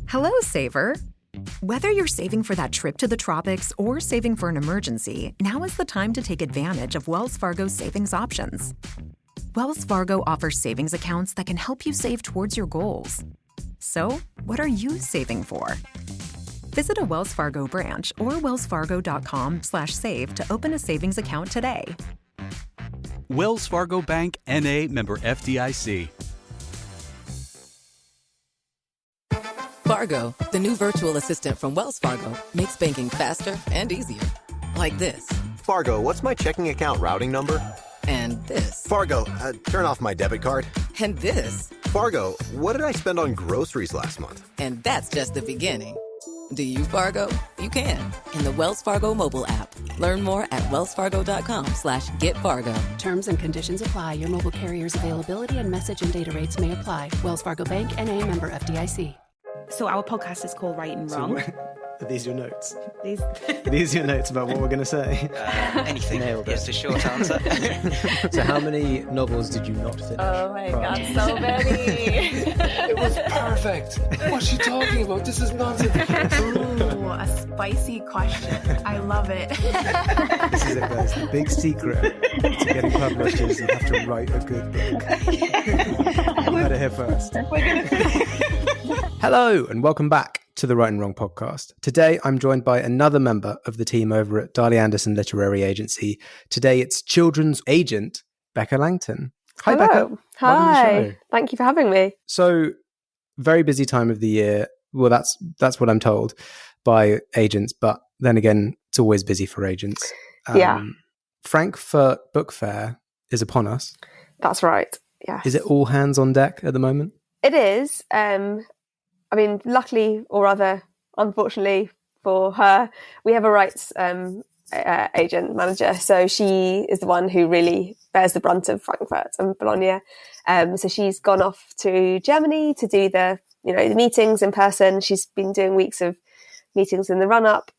Hello, saver. Whether you're saving for that trip to the tropics or saving for an emergency, now is the time to take advantage of Wells Fargo's savings options. Wells Fargo offers savings accounts that can help you save towards your goals. So, what are you saving for? Visit a Wells Fargo branch or wellsfargo.com/save to open a savings account today. Wells Fargo Bank, N.A., member FDIC. Fargo, the new virtual assistant from Wells Fargo, makes banking faster and easier. Like this. Fargo, what's my checking account routing number? And this. Fargo, turn off my debit card. And this. Fargo, what did I spend on groceries last month? And that's just the beginning. Do you, Fargo? You can. In the Wells Fargo mobile app. Learn more at wellsfargo.com/getfargo. Terms and conditions apply. Your mobile carrier's availability and message and data rates may apply. Wells Fargo Bank, N.A., member FDIC. So our podcast is called Right and Wrong. Are these your notes? These Are these your notes about what we're going to say? Anything. Nailed it. Yes, a short answer. So how many novels did you not finish? Oh my God, so many. It was perfect. What's she talking about? This is nonsense. Ooh, a spicy question. I love it. This is it, guys. The big secret to getting published is you have to write a good book. You heard it here first. Hello, and welcome back to the Right and Wrong podcast. Today, I'm joined by another member of the team over at Darley Anderson Literary Agency. Today, it's children's agent, Becca Langton. Hi, Hello. Becca. Hi. Welcome to the show. Thank you for having me. So, very busy time of the year. Well, that's what I'm told by agents, but then again, it's always busy for agents. Yeah. Frankfurt Book Fair is upon us. That's right. Yeah. Is it all hands on deck at the moment? It is. I mean, luckily, or rather, unfortunately for her, we have a rights agent manager. So she is the one who really bears the brunt of Frankfurt and Bologna. So she's gone off to Germany to do the meetings in person. She's been doing weeks of meetings in the run-up,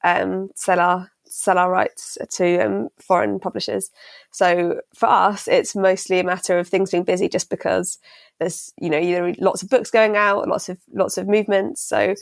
sell our rights to foreign publishers. So for us, it's mostly a matter of things being busy just because there's, there are lots of books going out, lots of movements. So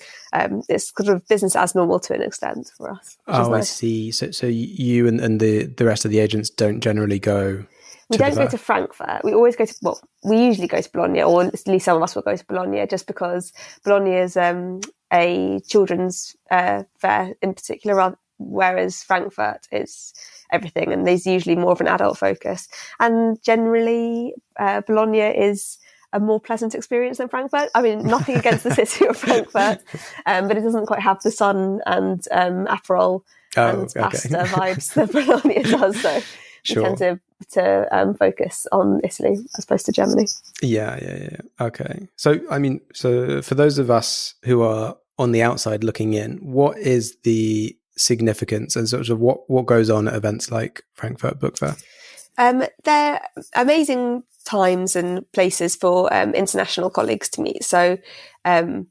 it's sort of business as normal to an extent for us. Oh, nice. I see. So you and the rest of the agents don't generally go. We don't go to Frankfurt. We always go to, we usually go to Bologna, or at least some of us will go to Bologna, just because Bologna is a children's fair in particular, whereas Frankfurt is everything, and there's usually more of an adult focus. And generally, Bologna is a more pleasant experience than Frankfurt. I mean, nothing against the city of Frankfurt, but it doesn't quite have the sun and Aperol and pasta vibes that Bologna does. So we tend to focus on Italy as opposed to Germany. Yeah. Okay. So, for those of us who are on the outside looking in, what is the significance and sort of what goes on at events like Frankfurt Book Fair? They're amazing times and places for international colleagues to meet. So our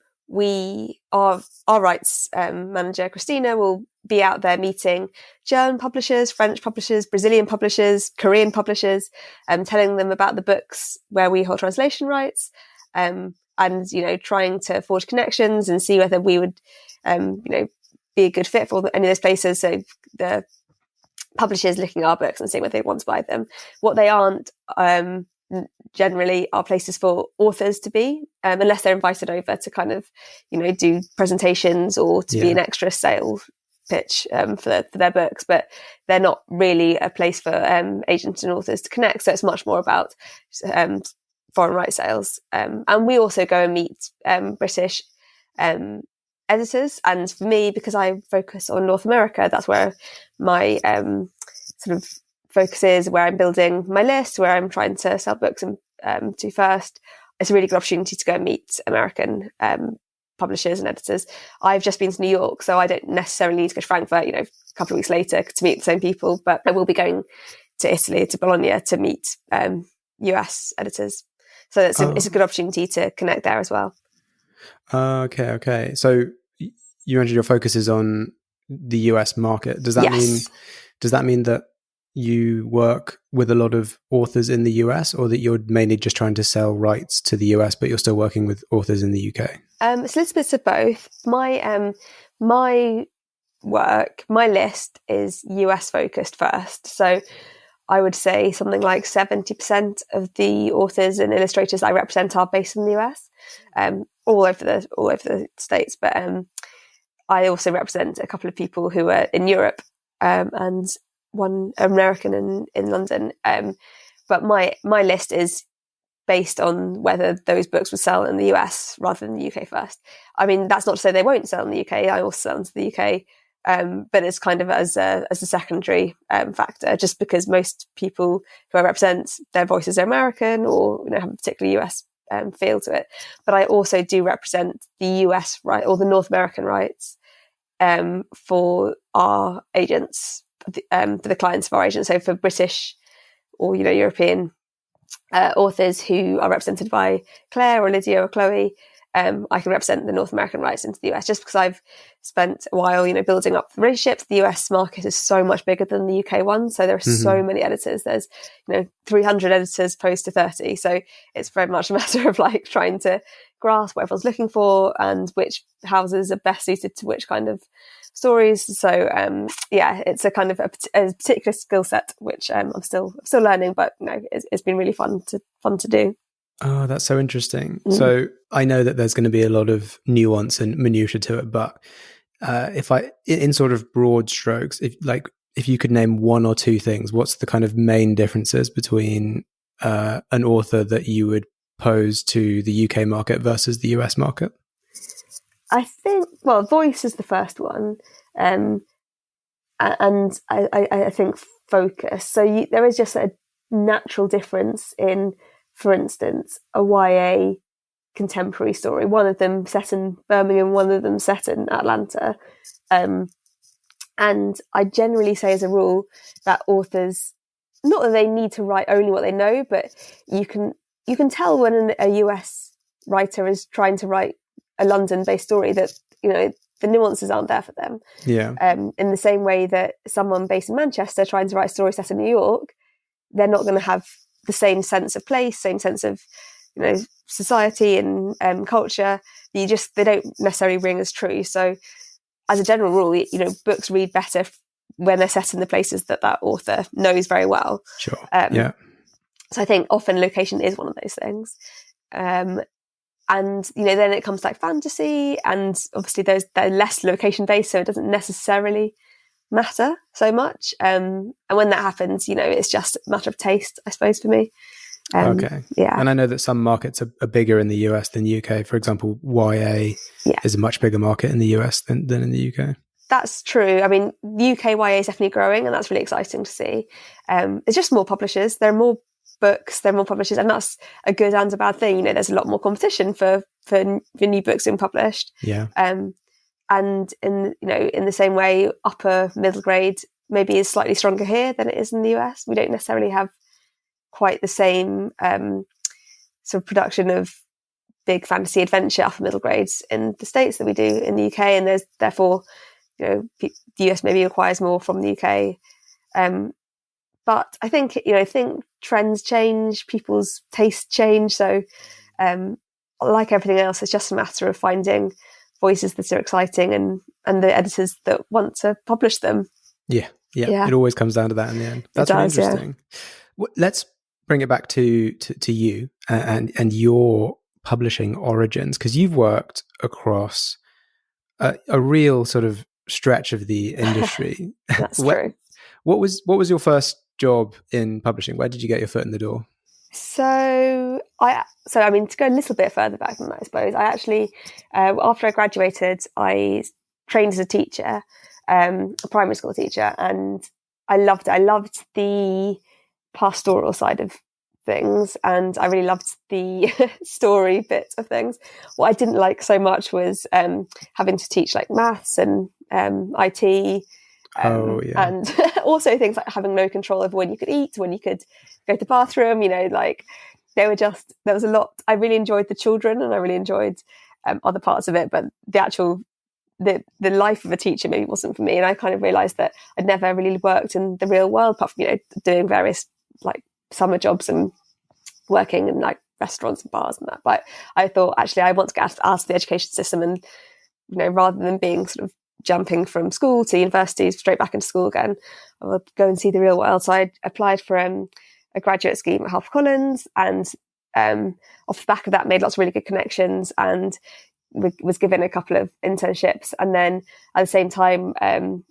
rights manager, Christina, will be out there meeting German publishers, French publishers, Brazilian publishers, Korean publishers, telling them about the books where we hold translation rights, and trying to forge connections and see whether we would be a good fit for any of those places. So the publishers looking at our books and seeing whether they want to buy them. What they aren't generally are places for authors to be, unless they're invited over to kind of, do presentations or to be an extra sales pitch for their books. But they're not really a place for agents and authors to connect. So it's much more about foreign rights sales. And we also go and meet British editors, and for me, because I focus on North America, that's where my sort of focus is, where I'm building my list, where I'm trying to sell books to first. It's a really good opportunity to go and meet American publishers and editors. I've just been to New York, so I don't necessarily need to go to Frankfurt, a couple of weeks later to meet the same people, but I will be going to Italy, to Bologna, to meet US editors. So it's a good opportunity to connect there as well. Okay. So you mentioned your focus is on the US market. Does that mean that you work with a lot of authors in the US, or that you're mainly just trying to sell rights to the US, but you're still working with authors in the UK? It's a little bit of both. My work, my list is US focused first. So I would say something like 70% of the authors and illustrators I represent are based in the US, all over the States. But I also represent a couple of people who are in Europe, and one American in London. But my list is based on whether those books would sell in the US rather than the UK first. I mean, that's not to say they won't sell in the UK. I also sell into the UK. But it's kind of as a secondary factor, just because most people who I represent, their voices are American or have a particular US feel to it. But I also do represent the US right, or the North American rights for our agents, for the clients of our agents. So for British or European authors who are represented by Claire or Lydia or Chloe, I can represent the North American rights into the US, just because I've spent a while, building up the relationships. The US market is so much bigger than the UK one. So there are so many editors. There's, 300 editors opposed to 30. So it's very much a matter of like trying to grasp what everyone's looking for and which houses are best suited to which kind of stories. So it's a kind of a particular skill set, which I'm still learning, but it's been really fun to do. Oh, that's so interesting. So I know that there's going to be a lot of nuance and minutiae to it, but if I, in sort of broad strokes, if you could name one or two things, what's the kind of main differences between an author that you would pose to the UK market versus the US market? I think, well, voice is the first one, and I think focus. So there is just a natural difference in, for instance, a YA contemporary story, one of them set in Birmingham, one of them set in Atlanta. And I generally say as a rule that authors, not that they need to write only what they know, but you can tell when a US writer is trying to write a London-based story that, the nuances aren't there for them. Yeah. In the same way that someone based in Manchester trying to write a story set in New York, they're not going to have the same sense of place, same sense of, society and culture. They don't necessarily ring as true. So as a general rule, books read better when they're set in the places that author knows very well. Sure. So I think often location is one of those things. And, then it comes to like fantasy, and obviously they're less location based, so it doesn't necessarily matter so much. And when that happens, it's just a matter of taste, I suppose, for me. Okay. Yeah. And I know that some markets are bigger in the US than UK. For example, YA is a much bigger market in the US than in the UK. That's true. I mean, the UK YA is definitely growing, and that's really exciting to see. It's just more publishers. There are more books, there are more publishers, and that's a good and a bad thing. There's a lot more competition for new books being published. Yeah. And in the same way, upper middle grade maybe is slightly stronger here than it is in the US. We don't necessarily have quite the same sort of production of big fantasy adventure upper middle grades in the States that we do in the UK, and there's therefore the US maybe requires more from the UK. But I think trends change, people's tastes change. So like everything else, it's just a matter of finding voices that are exciting and the editors that want to publish them. Yeah. It always comes down to that in the end. That's really interesting. Yeah. Let's bring it back to you and your publishing origins, because you've worked across a real sort of stretch of the industry. That's true. What was your first job in publishing? Where did you get your foot in the door? So I mean, to go a little bit further back than that, I suppose, I actually, after I graduated, I trained as a teacher, a primary school teacher, and I loved it. I loved the pastoral side of things, and I really loved the story bit of things. What I didn't like so much was having to teach like maths and IT, and also things like having no control over when you could eat, when you could go to the bathroom. There was a lot. I really enjoyed the children, and I really enjoyed other parts of it, but the actual the life of a teacher maybe wasn't for me. And I kind of realised that I'd never really worked in the real world, apart from, doing various like summer jobs and working in like restaurants and bars and that. But I thought, actually, I want to get out of the education system, and, rather than being sort of jumping from school to university straight back into school again, I would go and see the real world. So I applied for a graduate scheme at HarperCollins, and off the back of that made lots of really good connections, and was given a couple of internships, and then at the same time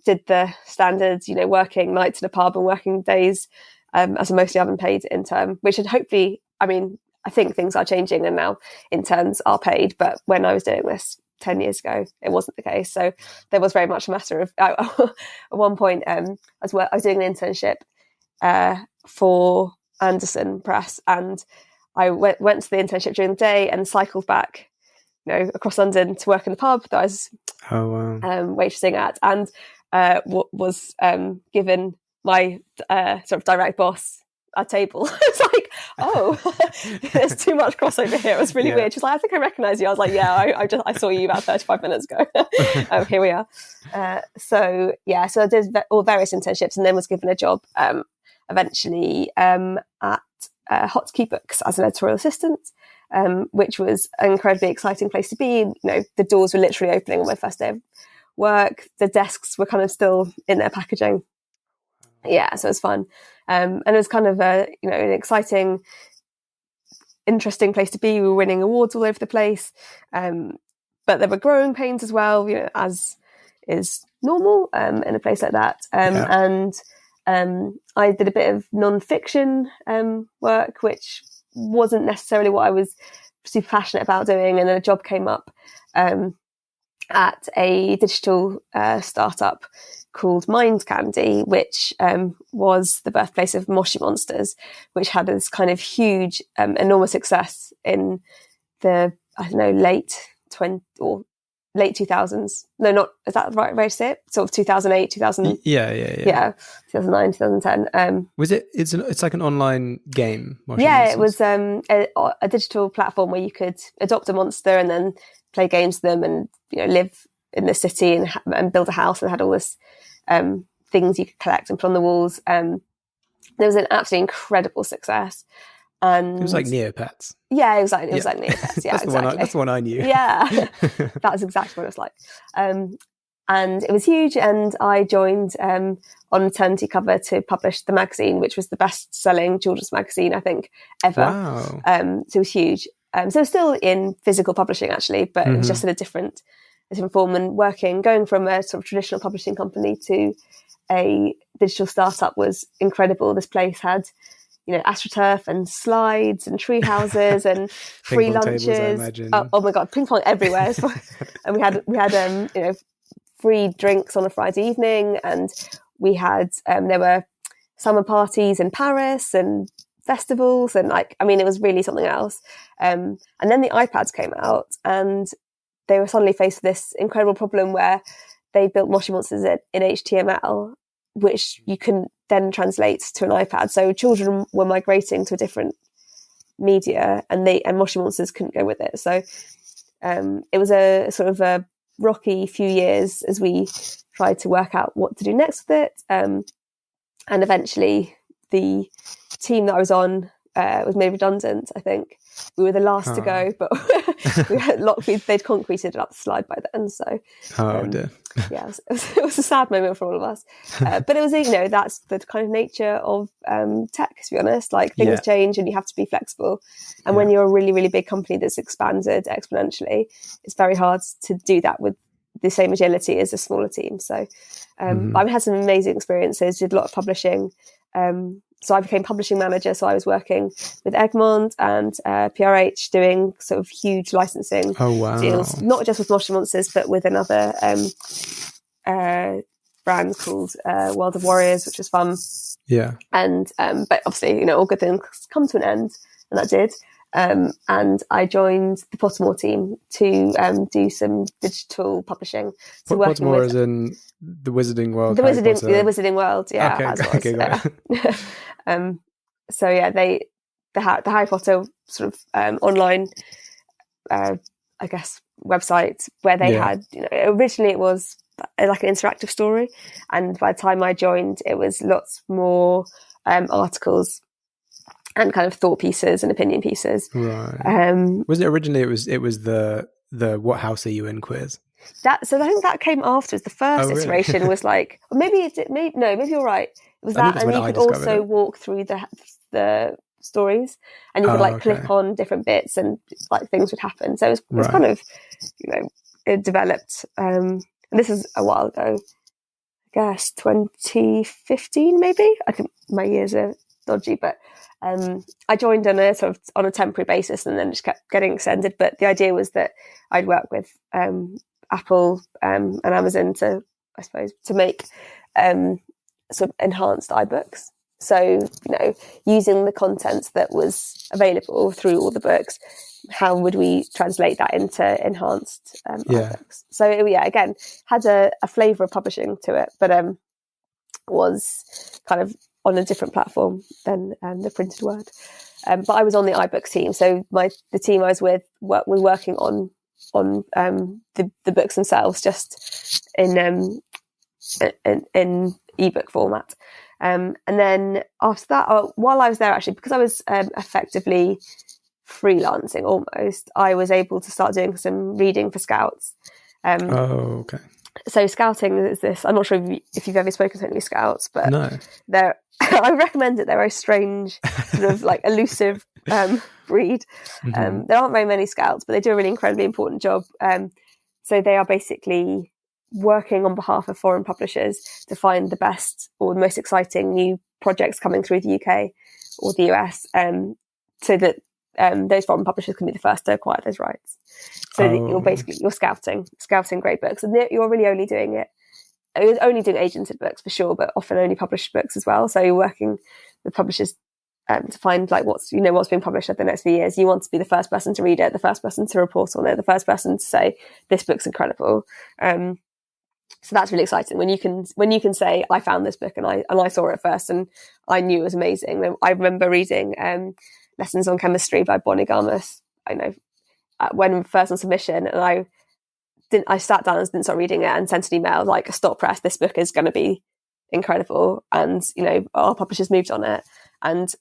did the standards, working nights in a pub and working days as a mostly unpaid intern, which had hopefully, I think things are changing and now interns are paid, but when I was doing this 10 years ago, it wasn't the case. So there was very much a matter of, at one point, I was doing an internship for Anderson Press, and I went to the internship during the day and cycled back across London to work in the pub that I was waitressing at, and was given my sort of direct boss a table. It's like, there's too much crossover here. It was really weird. She's like, I think I recognise you. I was like, I saw you about 35 minutes ago. Here we are. So I did all various internships, and then was given a job eventually at Hotkey Books as an editorial assistant, which was an incredibly exciting place to be. The doors were literally opening on my first day of work. The desks were kind of still in their packaging. Yeah, so it was fun. And it was kind of an exciting, interesting place to be. We were winning awards all over the place. But there were growing pains as well, as is normal in a place like that. And I did a bit of non-fiction work, which wasn't necessarily what I was super passionate about doing. And then a job came up at a digital startup called Mind Candy, which was the birthplace of Moshi Monsters, which had this kind of huge, enormous success in the, late 2000s. No, not, is that the right way to say it? Sort of 2008, 2000. Yeah. 2009, 2010. Was it? It's like an online game. It was a digital platform where you could adopt a monster and then play games with them, and live in the city and build a house, and had all this things you could collect and put on the walls. There was an absolutely incredible success. And it was like Neopets. Yeah, it was like Neopets. Yeah, exactly. That's the one I knew. Yeah, that was exactly what it was like. And it was huge. And I joined on maternity cover to publish the magazine, which was the best-selling children's magazine, I think, ever. Wow. So it was huge. So it's still in physical publishing, actually, but it was just in a different form, and going from a sort of traditional publishing company to a digital startup was incredible. This place had AstroTurf and slides and tree houses and free lunches. Tables, oh my god, ping pong everywhere. And we had free drinks on a Friday evening, and we had there were summer parties in Paris and festivals, and it was really something else. And then the iPads came out, and they were suddenly faced with this incredible problem where they built Moshi Monsters in HTML, which you couldn't then translate to an iPad. So children were migrating to a different media, and Moshi Monsters couldn't go with it. So it was a sort of a rocky few years as we tried to work out what to do next with it. And eventually the team that I was on was made redundant, I think. We were the last to go, but they'd concreted up the slide by then. So, dear. Yeah, it was a sad moment for all of us. But it was, that's the kind of nature of tech, to be honest. Things change and you have to be flexible. And when you're a really, really big company that's expanded exponentially, it's very hard to do that with the same agility as a smaller team. So I had some amazing experiences, did a lot of publishing. So I became publishing manager. So I was working with Egmont and PRH doing sort of huge licensing deals, not just with Moshi Monsters, but with another brand called World of Warriors, which was fun. Yeah. And but obviously, all good things come to an end, and that did. And I joined the Pottermore team to do some digital publishing. So Pottermore is in the Wizarding World. The Wizarding World, yeah. Okay, got it. So yeah, the Harry Potter sort of online, I guess, website where they had, originally it was like an interactive story, and by the time I joined, it was lots more articles and kind of thought pieces and opinion pieces. Right. Was it originally? It was the "What house are you in?" quiz. So I think that came afterwards. The first iteration was like, or maybe maybe you're right. It was that, and you could also walk through the stories, and you could like click on different bits, and like things would happen. So it was kind of, it developed. And this is a while ago, I guess 2015 maybe. I think my years are dodgy, but I joined on a temporary basis, and then just kept getting extended. But the idea was that I'd work with Apple and Amazon to make sort of enhanced iBooks. So, using the content that was available through all the books, how would we translate that into enhanced iBooks? So, again, had a flavour of publishing to it, but was kind of on a different platform than the printed word. But I was on the iBooks team, so the team I was with were working on the books themselves, just in ebook format. And then after that, while I was there, actually, because I was effectively freelancing almost, I was able to start doing some reading for scouts. Okay. So scouting is this. I'm not sure if you've ever spoken to any scouts, but no. I recommend it. They're a strange, sort of like elusive breed. Mm-hmm. There aren't very many scouts, but they do a really incredibly important job. So they are basically working on behalf of foreign publishers to find the best or the most exciting new projects coming through the UK or the US, so that those foreign publishers can be the first to acquire those rights. So that you're scouting great books, and you're really only doing it. You're only doing agented books for sure, but often only published books as well. So you're working with publishers to find like what's being published over the next few years. You want to be the first person to read it, the first person to report on it, the first person to say this book's incredible. So that's really exciting when you can say I found this book and I saw it first and I knew it was amazing. I remember reading Lessons on Chemistry by Bonnie Garmus. When first on submission, and I sat down and didn't start reading it and sent an email like, stop press, this book is going to be incredible, and our publishers moved on it, and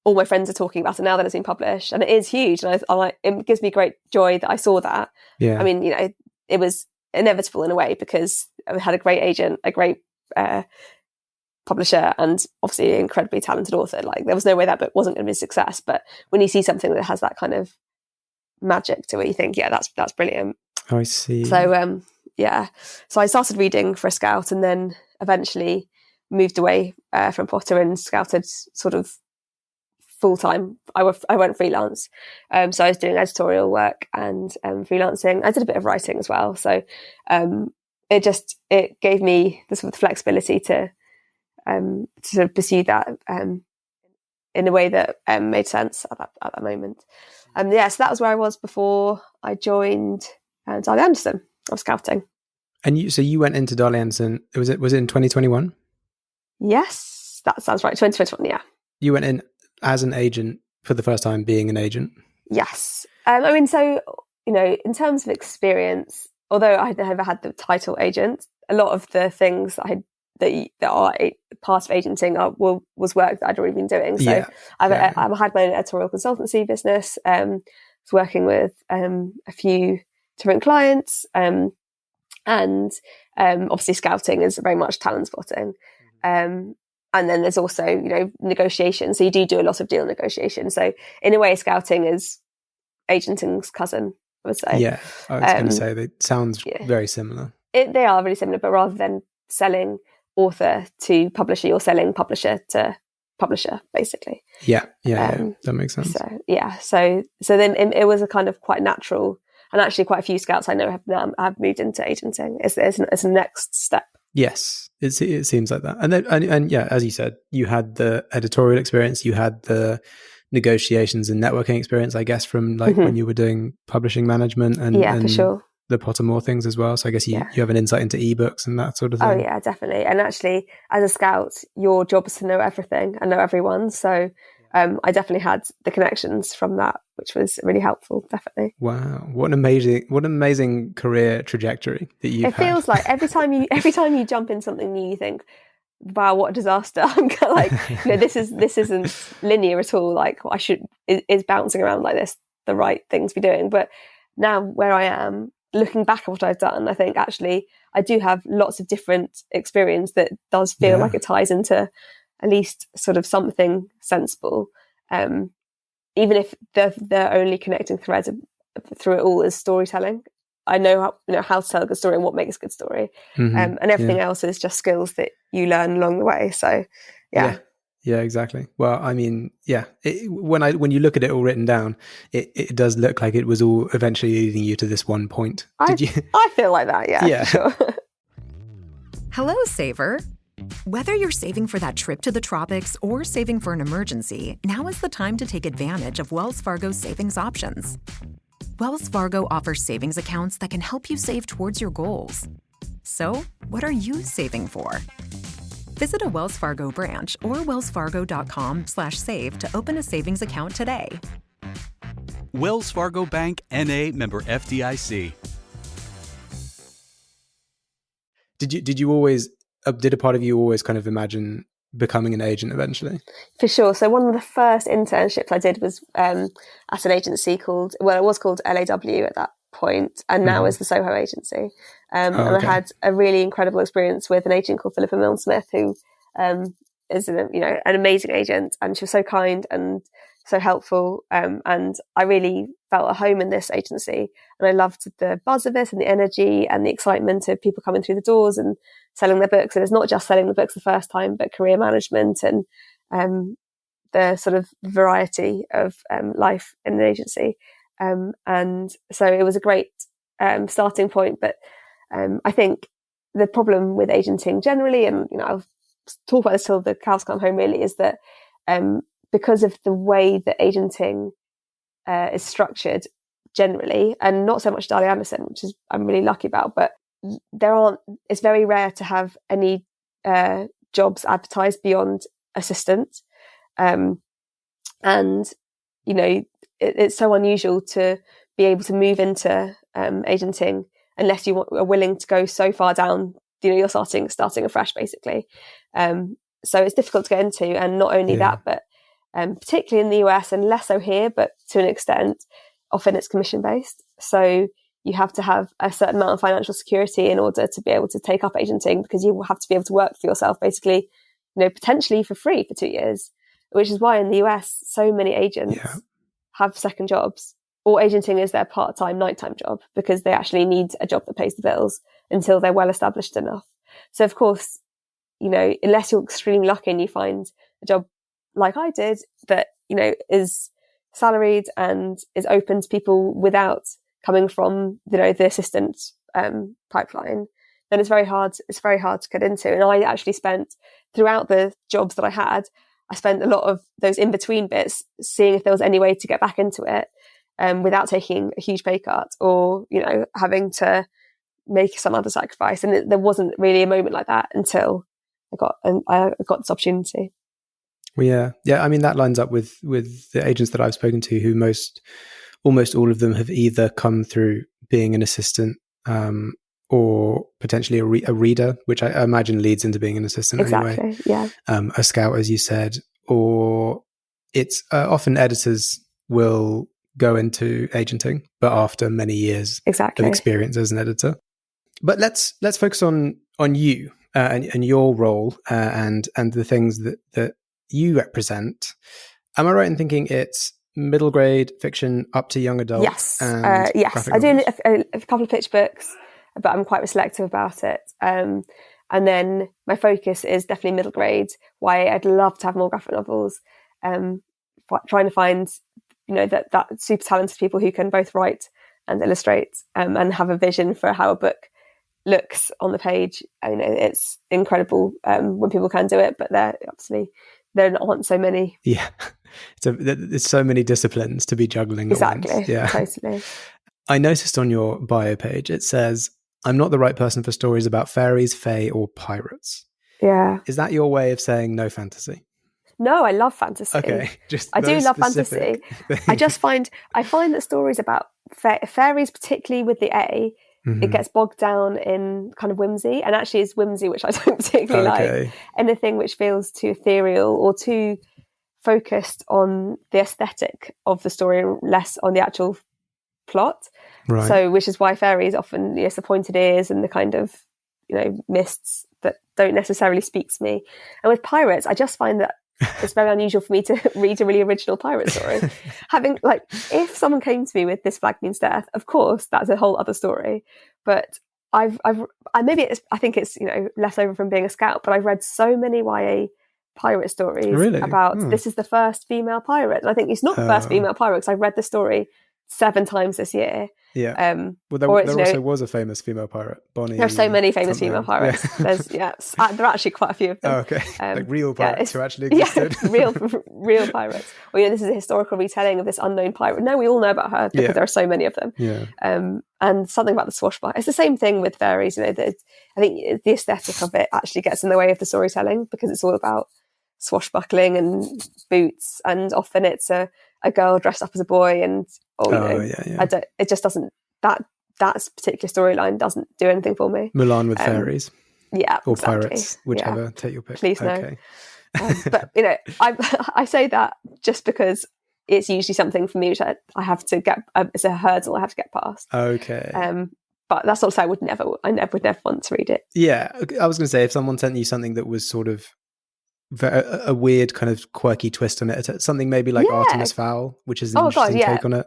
all my friends are talking about it now that it's been published, and it is huge, and it gives me great joy that I saw that. I mean, it was inevitable in a way, because I had a great agent, a great publisher, and obviously an incredibly talented author. Like, there was no way that book wasn't going to be a success. But when you see something that has that kind of magic to it, you think, that's brilliant. Oh, I see. So so I started reading for a scout, and then eventually moved away from Potter and scouted sort of full time. I went freelance, so I was doing editorial work and freelancing. I did a bit of writing as well, so it gave me the sort of flexibility to sort of pursue that in a way that made sense at that moment. So that was where I was before I joined Darley Anderson. I was scouting. And you went into Darley Anderson. Was it in 2021? Yes, that sounds right. 2021. Yeah. You went in as an agent for the first time, being an agent. Yes. I mean, so in terms of experience, although I had never had the title agent, a lot of the things that are part of agenting was work that I'd already been doing. So I had my own editorial consultancy business. Was working with a few different clients, and obviously scouting is very much talent spotting. And then there's also, negotiation. So you do a lot of deal negotiation. So in a way, scouting is agenting's cousin, I would say. Yeah, I was going to say, they sounds very similar. They are really similar, but rather than selling author to publisher, you're selling publisher to publisher, basically. Yeah, that makes sense. So then it was a kind of quite natural, and actually quite a few scouts I know have moved into agenting. It's a next step. Yes, it seems like that. And then, and as you said, you had the editorial experience, you had the negotiations and networking experience, I guess, from like when you were doing publishing management and for sure. the Pottermore things as well. So I guess you have an insight into ebooks and that sort of thing. Oh yeah, definitely. And actually, as a scout, your job is to know everything and know everyone. So I definitely had the connections from that, which was really helpful, definitely. Wow, what an amazing career trajectory that you've had. It feels like every time you jump in something new, you think, wow, what a disaster. I'm kind of like, this isn't linear at all. Like, is bouncing around like this the right thing to be doing? But now where I am, looking back at what I've done, I think actually I do have lots of different experience that does feel like it ties into at least sort of something sensible. Even if the only connecting thread through it all is storytelling. I know how to tell a good story and what makes a good story. And everything else is just skills that you learn along the way. So, Yeah, exactly. Well, I mean, when you look at it all written down, it does look like it was all eventually leading you to this one point. I feel like that, yeah. Sure. Hello, saver. Whether you're saving for that trip to the tropics or saving for an emergency, now is the time to take advantage of Wells Fargo's savings options. Wells Fargo offers savings accounts that can help you save towards your goals. So, what are you saving for? Visit a Wells Fargo branch or wellsfargo.com/save to open a savings account today. Wells Fargo Bank, N.A., member FDIC. Did you always, did a part of you always kind of imagine becoming an agent eventually? For sure. So one of the first internships I did was at an agency it was called LAW at that point, and now is the Soho agency. And I had a really incredible experience with an agent called Philippa Milne-Smith, who is an amazing agent, and she was so kind and so helpful. And I really felt at home in this agency, and I loved the buzz of it and the energy and the excitement of people coming through the doors and selling their books. And it's not just selling the books the first time, but career management and the sort of variety of life in an agency. And so it was a great starting point. But I think the problem with agenting generally, and I'll talk about this till the cows come home really, is that because of the way that agenting is structured generally, and not so much Darley Anderson, which is I'm really lucky about, but it's very rare to have any jobs advertised beyond assistant. And it's so unusual to be able to move into agenting unless you are willing to go so far down. You're starting afresh basically. So it's difficult to get into, and not only that, but particularly in the US, and less so here, but to an extent, often it's commission based. So you have to have a certain amount of financial security in order to be able to take up agenting, because you will have to be able to work for yourself basically, potentially for free for 2 years, which is why in the US, so many agents have second jobs, or agenting is their part-time nighttime job, because they actually need a job that pays the bills until they're well established enough. So of course, unless you're extremely lucky and you find a job like I did that, is salaried and is open to people without coming from, the assistant pipeline, then it's very hard to get into. And I actually spent, throughout the jobs that I spent a lot of those in-between bits seeing if there was any way to get back into it without taking a huge pay cut, or, having to make some other sacrifice. And there wasn't really a moment like that until I got this opportunity. Well, yeah. I mean, that lines up with the agents that I've spoken to, who almost all of them have either come through being an assistant or potentially a reader, which I imagine leads into being an assistant anyway. Yeah. A scout, as you said, or it's often editors will go into agenting, but after many years of experience as an editor. But let's focus on you and your role and the things that you represent. Am I right in thinking it's middle grade fiction up to young adult? Yes. Yes. I do a couple of pitch books, but I'm quite selective about it. And then my focus is definitely middle grade. Why I'd love to have more graphic novels. Trying to find, that super talented people who can both write and illustrate, and have a vision for how a book looks on the page. It's incredible when people can do it, but there aren't so many. Yeah. There's so many disciplines to be juggling at once. Exactly. Yeah. Totally. I noticed on your bio page, it says, "I'm not the right person for stories about fairies, fae, or pirates." Yeah. Is that your way of saying no fantasy? No, I love fantasy. Okay, just I do those love specific fantasy. I find that stories about fairies, particularly with the A, it gets bogged down in kind of whimsy, and actually is whimsy which I don't particularly like. Anything which feels too ethereal or too focused on the aesthetic of the story and less on the actual plot. Right. So, which is why fairies often, it's the pointed ears and the kind of, mists that don't necessarily speak to me. And with pirates, I just find that it's very unusual for me to read a really original pirate story. Having, if someone came to me with This Flag Means Death, of course, that's a whole other story. But I think it's, less over from being a scout, but I've read so many YA pirate stories about this is the first female pirate. And I think it's not the first female pirate because I've read the story 7 times this year. Yeah. Well, there also was a famous female pirate, Bonnie. There are so many famous female pirates. Yeah. There are actually quite a few of them. Oh, okay. Real pirates who actually existed. Yeah, real pirates. Well, this is a historical retelling of this unknown pirate. No, we all know about her because there are so many of them. Yeah. And something about the swashbuckler. It's the same thing with fairies. I think the aesthetic of it actually gets in the way of the storytelling because it's all about swashbuckling and boots, and often it's a girl dressed up as a boy, and it just doesn't, that particular storyline doesn't do anything for me. Mulan with fairies, or exactly. pirates, whichever, take your pick. Please no. But I say that just because it's usually something for me which I have to get, it's a hurdle I have to get past. Okay. But that's not to say I would never want to read it. Yeah, I was going to say, if someone sent you something that was sort of a weird kind of quirky twist on it, something maybe like Artemis Fowl, which is an interesting take on it,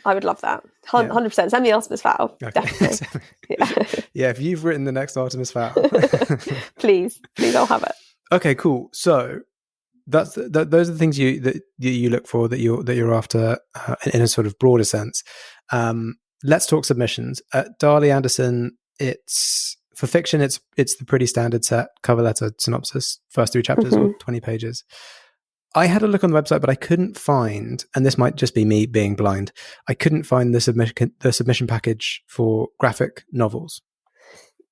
I would love that. 100%. Send me Artemis Fowl. Okay. Definitely. Yeah, if you've written the next Artemis Fowl, please, I'll have it. Okay, cool. So those are the things that you look for, that you're after in a sort of broader sense. Let's talk submissions. Darley Anderson, for fiction, it's the pretty standard set: cover letter, synopsis, first 3 chapters or 20 pages. I had a look on the website, but I couldn't find, and this might just be me being blind, I couldn't find the submission package for graphic novels.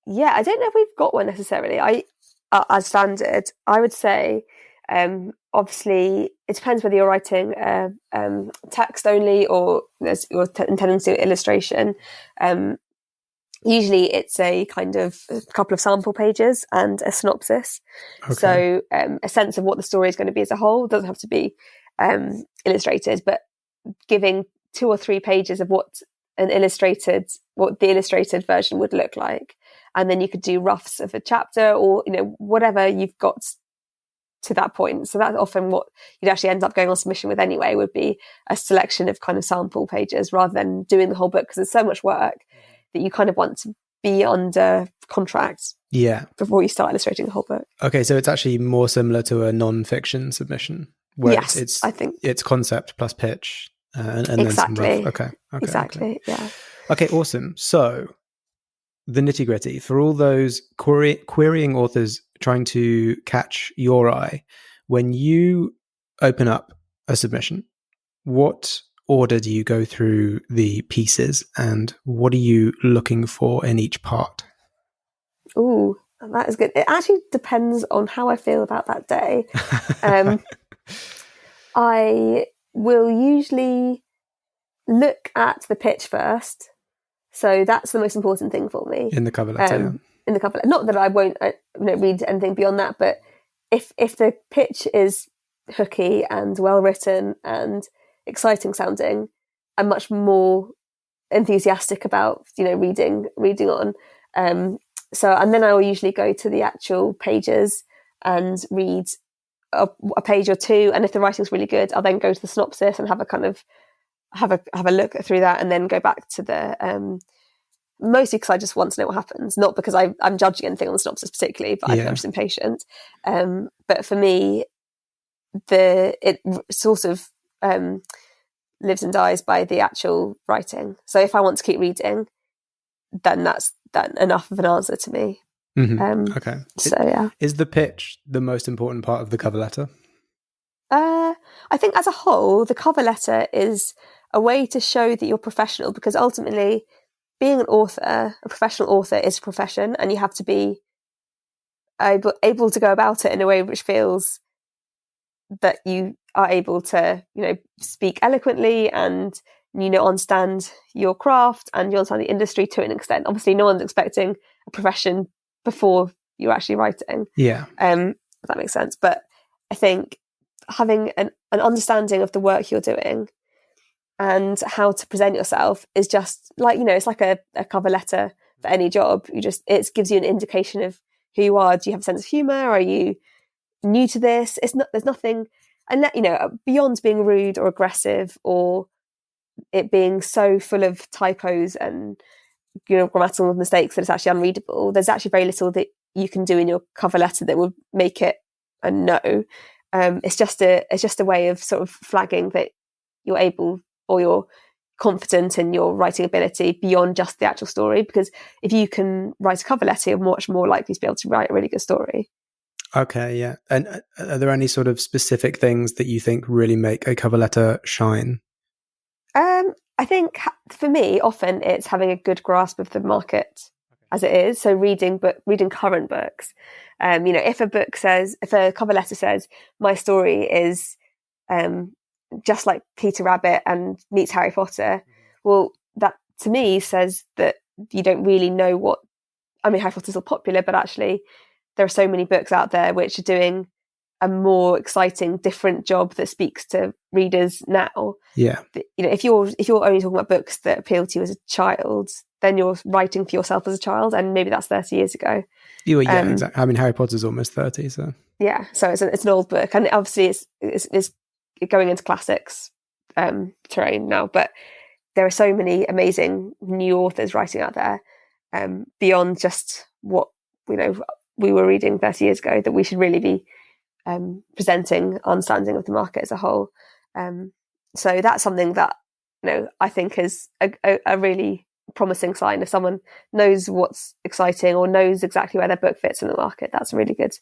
Yeah, I don't know if we've got one necessarily. As standard, I would say, obviously, it depends whether you're writing text only or you're intending to do illustration. Usually it's a kind of a couple of sample pages and a synopsis. Okay. So a sense of what the story is going to be as a whole. It doesn't have to be illustrated, but giving 2 or 3 pages of what the illustrated version would look like. And then you could do roughs of a chapter or, whatever you've got to that point. So that's often what you'd actually end up going on submission with anyway, would be a selection of kind of sample pages rather than doing the whole book, because there's so much work that you kind of want to be under contract before you start illustrating the whole book. Okay, so it's actually more similar to a non-fiction submission, where I think it's concept plus pitch and then some rough. Okay, exactly. Yeah. Okay, awesome. So the nitty-gritty for all those querying authors trying to catch your eye, when you open up a submission, what order do you go through the pieces, and what are you looking for in each part? Ooh, that is good. It actually depends on how I feel about that day. I will usually look at the pitch first. So that's the most important thing for me. In the cover letter, In the cover letter. Not that I won't read anything beyond that, but if the pitch is hooky and well written and exciting sounding, I'm much more enthusiastic about reading on. So, and then I will usually go to the actual pages and read a page or 2, and if the writing's really good, I'll then go to the synopsis and have a kind of have a look through that, and then go back to the mostly because I just want to know what happens, not because I'm judging anything on the synopsis particularly, but I'm just impatient. But for me, it sort of lives and dies by the actual writing. So if I want to keep reading, then that's enough of an answer to me. Mm-hmm. Okay. So is the pitch the most important part of the cover letter? I think as a whole, the cover letter is a way to show that you're professional, because ultimately being an author, a professional author, is a profession, and you have to be able to go about it in a way which feels that you are able to, speak eloquently and, understand your craft and you understand the industry to an extent. Obviously, no one's expecting a profession before you're actually writing. Yeah. If that makes sense. But I think having an understanding of the work you're doing and how to present yourself is just like, it's like a cover letter for any job. It gives you an indication of who you are. Do you have a sense of humor? Are you new to this? There's nothing, and beyond being rude or aggressive or it being so full of typos and grammatical mistakes that it's actually unreadable. There's actually very little that you can do in your cover letter that will make it a no. It's just a way of sort of flagging that you're able or you're confident in your writing ability beyond just the actual story. Because if you can write a cover letter, you're much more likely to be able to write a really good story. Okay, yeah. And are there any sort of specific things that you think really make a cover letter shine? I think for me, often it's having a good grasp of the market as it is. So reading current books. If a cover letter says my story is just like Peter Rabbit and meets Harry Potter, well, that to me says that you don't really know Harry Potter's still popular, but actually there are so many books out there which are doing a more exciting, different job that speaks to readers now. Yeah. If you're only talking about books that appeal to you as a child, then you're writing for yourself as a child, and maybe that's 30 years ago. Yeah, exactly. I mean, Harry Potter's almost 30, so yeah. So it's an old book, and obviously it's going into classics terrain now. But there are so many amazing new authors writing out there beyond just what we were reading 30 years ago, that we should really be presenting understanding of the market as a whole. So that's something that I think is a really promising sign. If someone knows what's exciting or knows exactly where their book fits in the market, that's a really good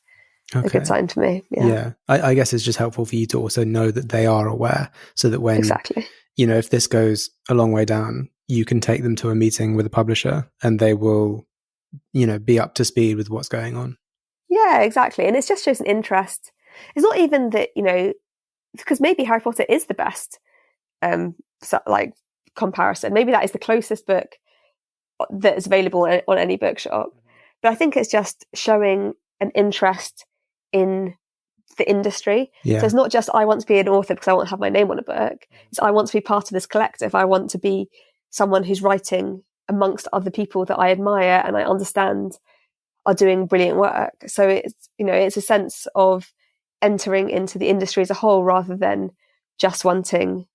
a good sign to me. Yeah. I guess it's just helpful for you to also know that they are aware, so that when exactly if this goes a long way down, you can take them to a meeting with a publisher and they will be up to speed with what's going on. Yeah, exactly. And it just shows an interest. It's not even that, because maybe Harry Potter is the best comparison. Maybe that is the closest book that is available on any bookshop. But I think it's just showing an interest in the industry. Yeah. So it's not just I want to be an author because I want to have my name on a book. It's I want to be part of this collective. I want to be someone who's writing amongst other people that I admire and I understand are doing brilliant work. So it's a sense of entering into the industry as a whole rather than just wanting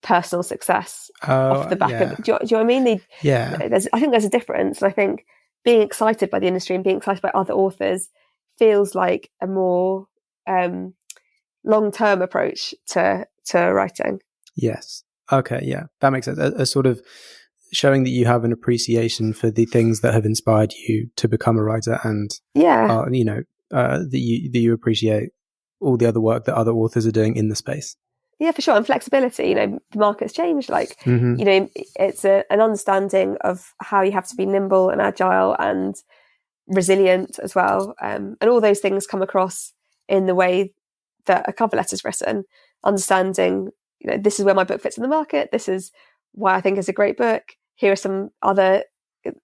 personal success off the back of. Do you know what I mean? I think there's a difference, and I think being excited by the industry and being excited by other authors feels like a more long-term approach to writing. Yes. Okay. Yeah, that makes sense. A sort of showing that you have an appreciation for the things that have inspired you to become a writer, and that you appreciate all the other work that other authors are doing in the space. Yeah, for sure. And flexibility, the market's changed. It's an understanding of how you have to be nimble and agile and resilient as well. And all those things come across in the way that a cover letter's written, understanding, this is where my book fits in the market. This is why I think it's a great book. Here are some other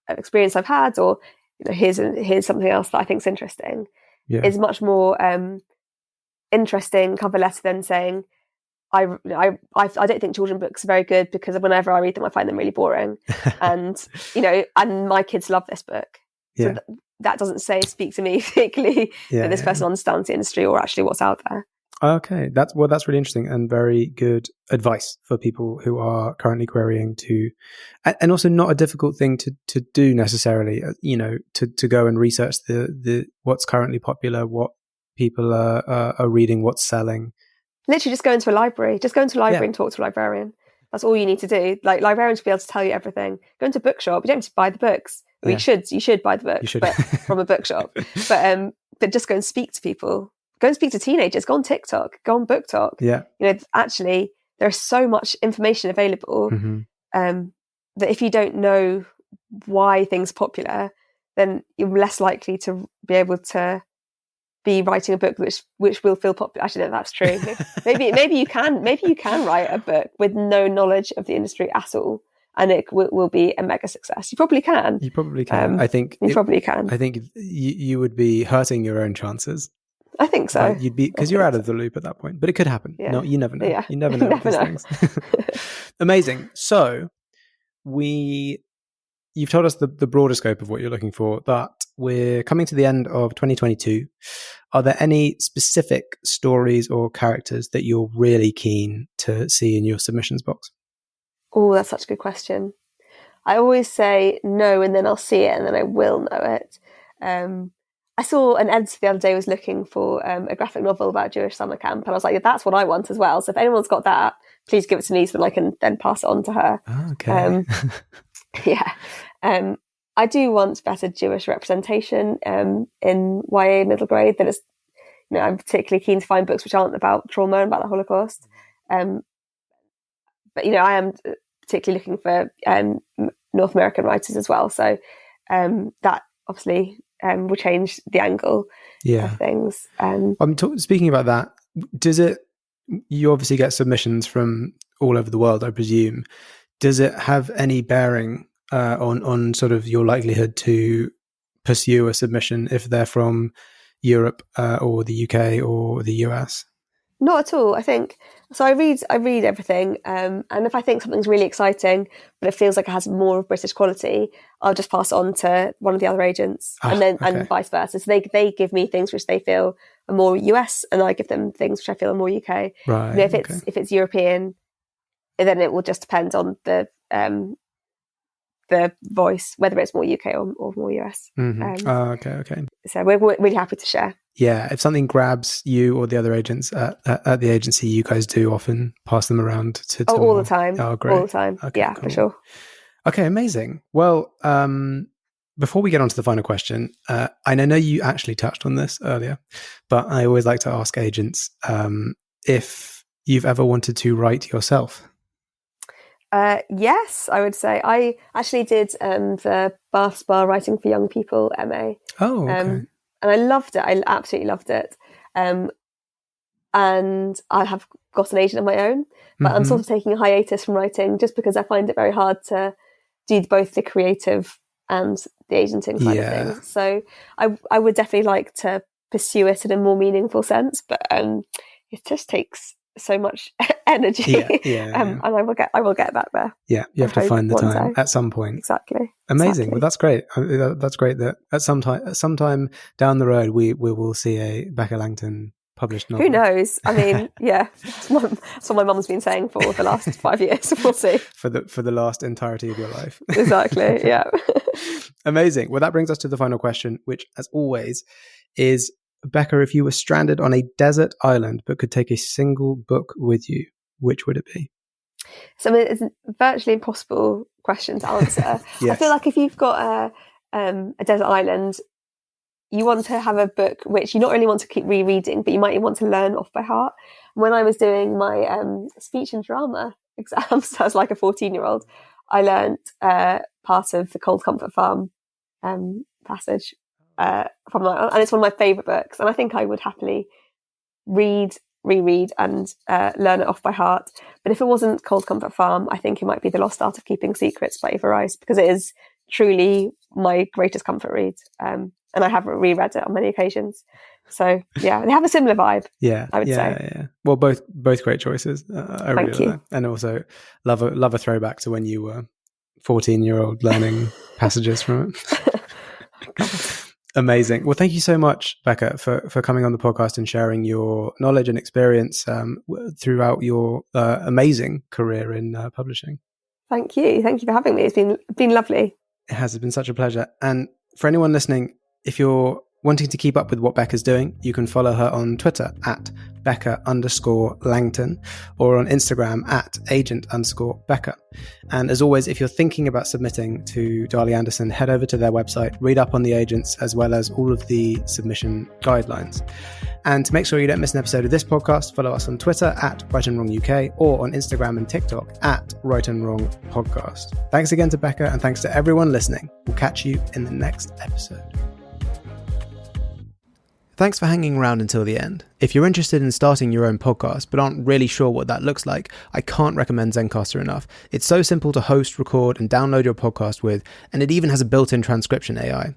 experience I've had, or here's something else that I think is interesting. Yeah. Is much more interesting cover letter than saying I don't think children's books are very good because whenever I read them I find them really boring, and and my kids love this book. Yeah. So that doesn't speak to me particularly that this person understands the industry or actually what's out there. Okay, that's really interesting and very good advice for people who are currently querying and also not a difficult thing to do necessarily. To go and research the what's currently popular, what people are reading, what's selling. Literally, just go into a library. Just go into a library and talk to a librarian. That's all you need to do. Like, librarians will be able to tell you everything. Go into a bookshop. You don't have to buy the books. Well, you should buy the books, but from a bookshop. But just go and speak to people. Go and speak to teenagers. Go on TikTok. Go on Book Talk. Yeah. Actually, there's so much information available that if you don't know why things are popular, then you're less likely to be able to be writing a book which will feel popular. Actually, no, that's true. Maybe you can write a book with no knowledge of the industry at all, and it will be a mega success. You probably can. I think you probably can. I think you would be hurting your own chances. I think so. Right? You'd be, because you're out of the loop at that point, but it could happen. Yeah. No, you never know. Yeah. You never know these things. Amazing. So you've told us the broader scope of what you're looking for, but we're coming to the end of 2022. Are there any specific stories or characters that you're really keen to see in your submissions box? Oh, that's such a good question. I always say no, and then I'll see it, and then I will know it. I saw an editor the other day was looking for a graphic novel about Jewish summer camp, and I was like, yeah, that's what I want as well. So if anyone's got that, please give it to me so that I can then pass it on to her. Okay. I do want better Jewish representation in YA middle grade. That is, I'm particularly keen to find books which aren't about trauma and about the Holocaust. But I am particularly looking for North American writers as well. So that obviously will change the angle of things. Speaking about that, you obviously get submissions from all over the world, I presume. Does it have any bearing on sort of your likelihood to pursue a submission if they're from Europe or the UK or the US? Not at all. I think so. I read everything, and if I think something's really exciting, but it feels like it has more of British quality, I'll just pass it on to one of the other agents, and vice versa. So they give me things which they feel are more US, and I give them things which I feel are more UK. Right. If it's European, then it will just depend on the voice, whether it's more UK or more US. Mm-hmm. Okay. So we're really happy to share. Yeah, if something grabs you or the other agents at the agency, you guys do often pass them around to all the time. Oh, great. All the time. Okay, yeah, cool. for sure. Okay, amazing. Well, before we get on to the final question, I know you actually touched on this earlier, but I always like to ask agents if you've ever wanted to write yourself. Yes, I would say. I actually did the Bath Spa Writing for Young People MA. Oh, okay. And I loved it. I absolutely loved it. And I have got an agent of my own, but I'm sort of taking a hiatus from writing just because I find it very hard to do both the creative and the agenting side of things. So I would definitely like to pursue it in a more meaningful sense, but it just takes so much energy. And I will get back there. Yeah, you have to find the time at some point. Exactly. Amazing. Well, that's great. That's great that at sometime down the road we will see a Becca Langton published novel. Who knows? I mean, yeah, that's what my mum's been saying for the last 5 years. We'll see. For the last entirety of your life. Exactly. Yeah. Amazing. Well, that brings us to the final question, which, as always, is, Becca, if you were stranded on a desert island but could take a single book with you, which would it be? So it's a virtually impossible question to answer. Yes. I feel like if you've got a desert island, you want to have a book which you not only want to keep rereading, but you might want to learn off by heart. When I was doing my speech and drama exams, I was like a 14-year-old, I learnt part of the Cold Comfort Farm passage from that, and it's one of my favourite books, and I think I would happily reread and learn it off by heart. But if it wasn't Cold Comfort Farm, I think it might be The Lost Art of Keeping Secrets by Eva Rice, because it is truly my greatest comfort read, and I have reread it on many occasions. So yeah, they have a similar vibe. Yeah, I would say. Yeah. Well, both great choices. I really Thank you. like that. And also love a throwback to when you were 14-year-old learning passages from it. Amazing. Well, thank you so much, Becca, for coming on the podcast and sharing your knowledge and experience throughout your amazing career in publishing. Thank you. Thank you for having me. It's been lovely. It has. It's been such a pleasure. And for anyone listening, if you're wanting to keep up with what Becca's doing, you can follow her on Twitter at Becca_Langton or on Instagram at agent_Becca. And as always, if you're thinking about submitting to Darley Anderson, head over to their website, read up on the agents, as well as all of the submission guidelines. And to make sure you don't miss an episode of this podcast, follow us on Twitter at Right and Wrong UK or on Instagram and TikTok at Right and Wrong Podcast. Thanks again to Becca, and thanks to everyone listening. We'll catch you in the next episode. Thanks for hanging around until the end. If you're interested in starting your own podcast but aren't really sure what that looks like, I can't recommend Zencastr enough. It's so simple to host, record, and download your podcast with, and it even has a built-in transcription AI.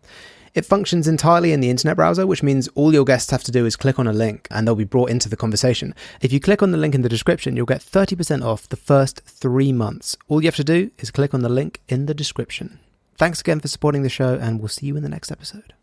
It functions entirely in the internet browser, which means all your guests have to do is click on a link and they'll be brought into the conversation. If you click on the link in the description, you'll get 30% off the first 3 months. All you have to do is click on the link in the description. Thanks again for supporting the show, and we'll see you in the next episode.